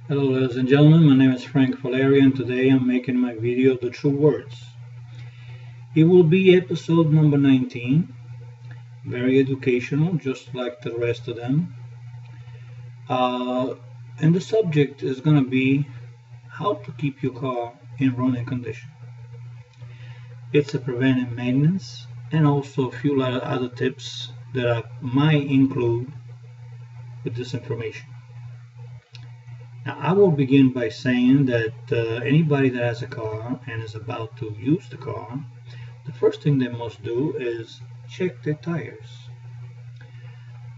Hello ladies and gentlemen, my name is Frank Faleri and today I'm making my video The True Words. It will be episode number 19, very educational just like the rest of them. Uh, and the subject is going to be how to keep your car in running condition. It's a preventive maintenance and also a few other tips that I might include with this information. Now, I will begin by saying that anybody that has a car and is about to use the car, the first thing they must do is check their tires.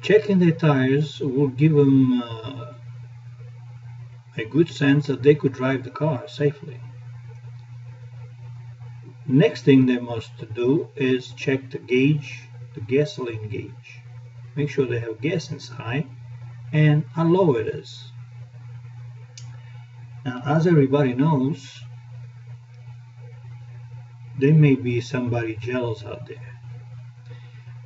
Checking their tires will give them a good sense that they could drive the car safely. Next thing they must do is check the gauge, the gasoline gauge. Make sure they have gas inside and how low it is. Now, as everybody knows, there may be somebody jealous out there.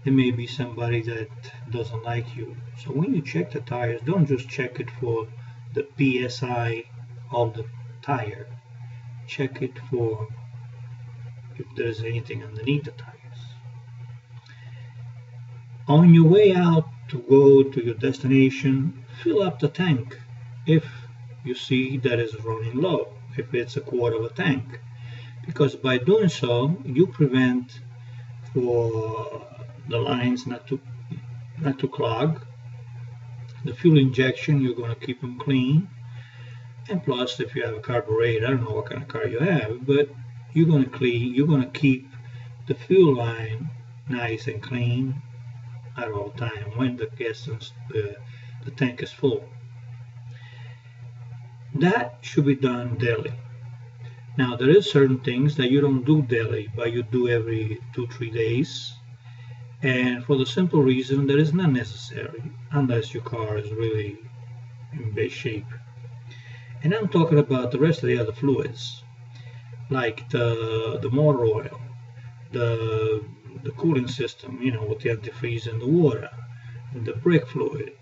There may be somebody that doesn't like you. So when you check the tires, don't just check it for the PSI of the tire. Check it for if there's anything underneath the tires. On your way out to go to your destination, fill up the tank if you see that it's running low, if it's a quarter of a tank. Because by doing so, you prevent for the lines not to clog. The fuel injection, you're going to keep them clean. And plus, if you have a carburetor, I don't know what kind of car you have, but you're going to keep the fuel line nice and clean at all time when the the tank is full. That should be done daily. Now, there is certain things that you don't do daily, but you do every 2-3 days. And for the simple reason that it's not necessary unless your car is really in bad shape. And I'm talking about the rest of the other fluids, like the motor oil, the cooling system, with the antifreeze and the water, and the brake fluid,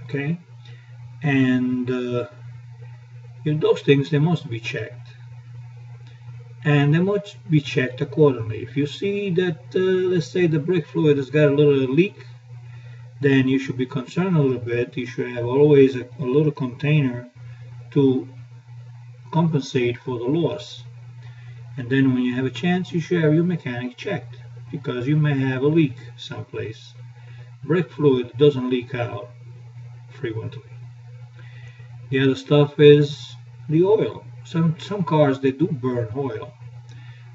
okay? And those things, they must be checked. And they must be checked accordingly. If you see that, let's say the brake fluid has got a little leak, then you should be concerned a little bit. You should have always a little container to compensate for the loss. And then when you have a chance, you should have your mechanic checked, because you may have a leak someplace. Brake fluid doesn't leak out frequently. The other stuff is the oil. Some cars, they do burn oil.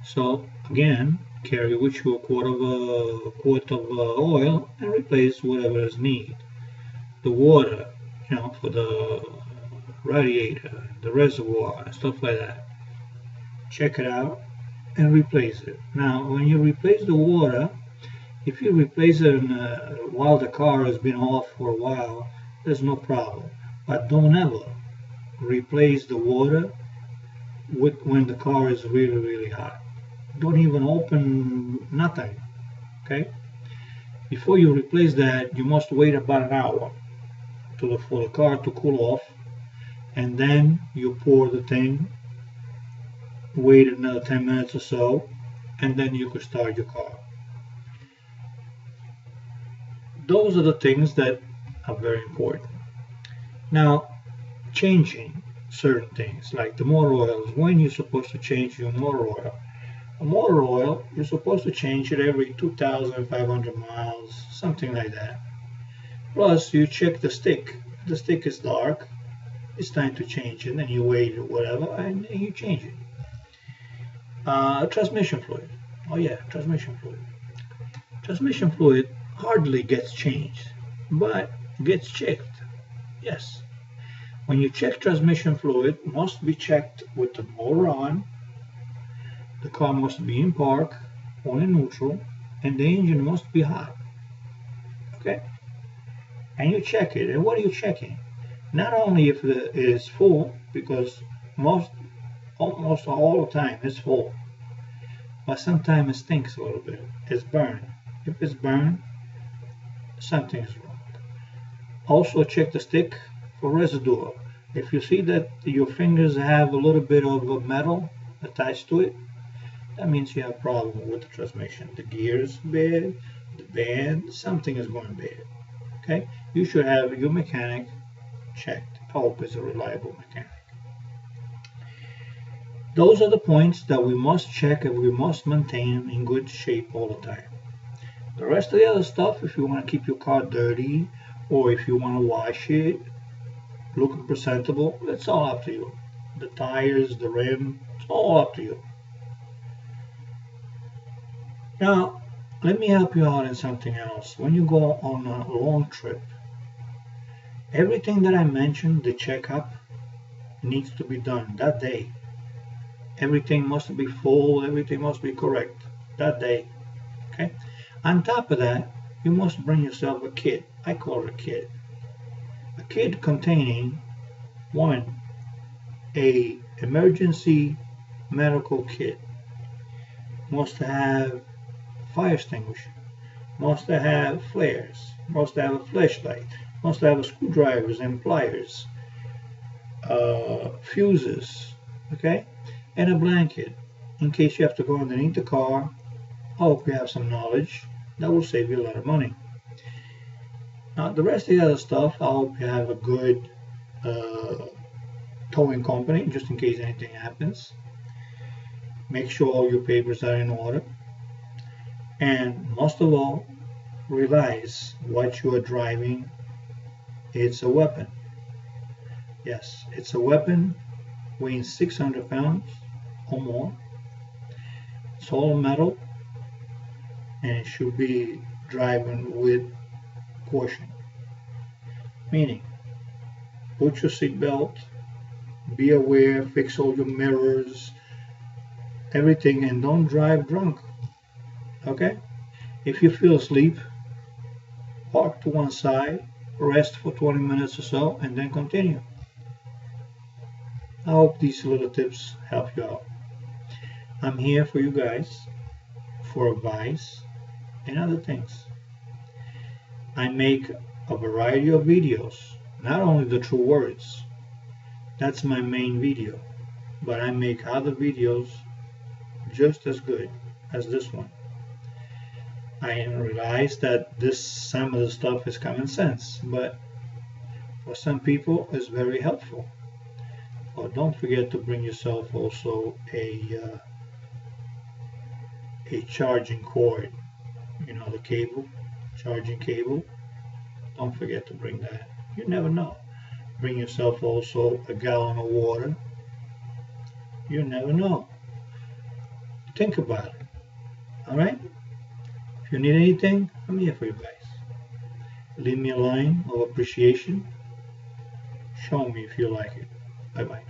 So again, carry with you a quart of oil and replace whatever is needed. The water, for the radiator, the reservoir, and stuff like that. Check it out and replace it. Now, when you replace the water, if you replace it while the car has been off for a while, there's no problem. But don't ever replace the water when the car is really, really hot. Don't even open nothing, okay? Before you replace that, you must wait about an hour for the car to cool off, and then you pour the thing, wait another 10 minutes or so, and then you can start your car. Those are the things that are very important. Now, changing certain things like the motor oils, when you're supposed to change your motor oil. A motor oil, you're supposed to change it every 2,500 miles, something like that. Plus, you check the stick. If the stick is dark, it's time to change it, and you wait or whatever, and you change it. Transmission fluid. Oh yeah, transmission fluid. Transmission fluid hardly gets changed, but gets checked. Yes. When you check transmission fluid, it must be checked with the motor on, the car must be in park or in neutral, and the engine must be hot. Okay? And you check it. And what are you checking? Not only if it is full, because almost all the time it's full, but sometimes it stinks a little bit. It's burned. If it's burned, something's wrong. Also check the stick for residue. If you see that your fingers have a little bit of a metal attached to it, that means you have a problem with the transmission. The gear is bad, the band, something is going bad. Okay? You should have your mechanic checked. I hope it's a reliable mechanic. Those are the points that we must check and we must maintain in good shape all the time. The rest of the other stuff, if you want to keep your car dirty or if you want to wash it, looking presentable, it's all up to you. The tires, the rim, it's all up to you. Now, let me help you out in something else. When you go on a long trip, everything that I mentioned, the checkup, needs to be done that day. Everything must be full, everything must be correct that day. Okay? On top of that, you must bring yourself a kit. I call it a kit. A kit containing, one, a emergency medical kit. Must have fire extinguisher. Must have flares. Must have a flashlight. Must have screwdrivers and pliers. Fuses. Okay? And a blanket in case you have to go underneath the car. I hope you have some knowledge. That will save you a lot of money. Now, the rest of the other stuff, I hope you have a good towing company just in case anything happens. Make sure all your papers are in order. And most of all, realize what you are driving. It's a weapon. Yes, it's a weapon weighing 600 pounds or more. It's all metal and it should be driving with caution. Meaning, put your seatbelt, be aware, fix all your mirrors, everything, and don't drive drunk. Okay? If you feel asleep, park to one side, rest for 20 minutes or so, and then continue. I hope these little tips help you out. I'm here for you guys for advice and other things. I make a variety of videos, not only the true words, that's my main video, but I make other videos just as good as this one. I realize that some of the stuff is common sense, but for some people it's very helpful. But don't forget to bring yourself also a charging cord, the cable, charging cable. Don't forget to bring that. You never know. Bring yourself also a gallon of water. You never know. Think about it. All right? If you need anything, I'm here for you guys. Leave me a line of appreciation. Show me if you like it. Bye-bye.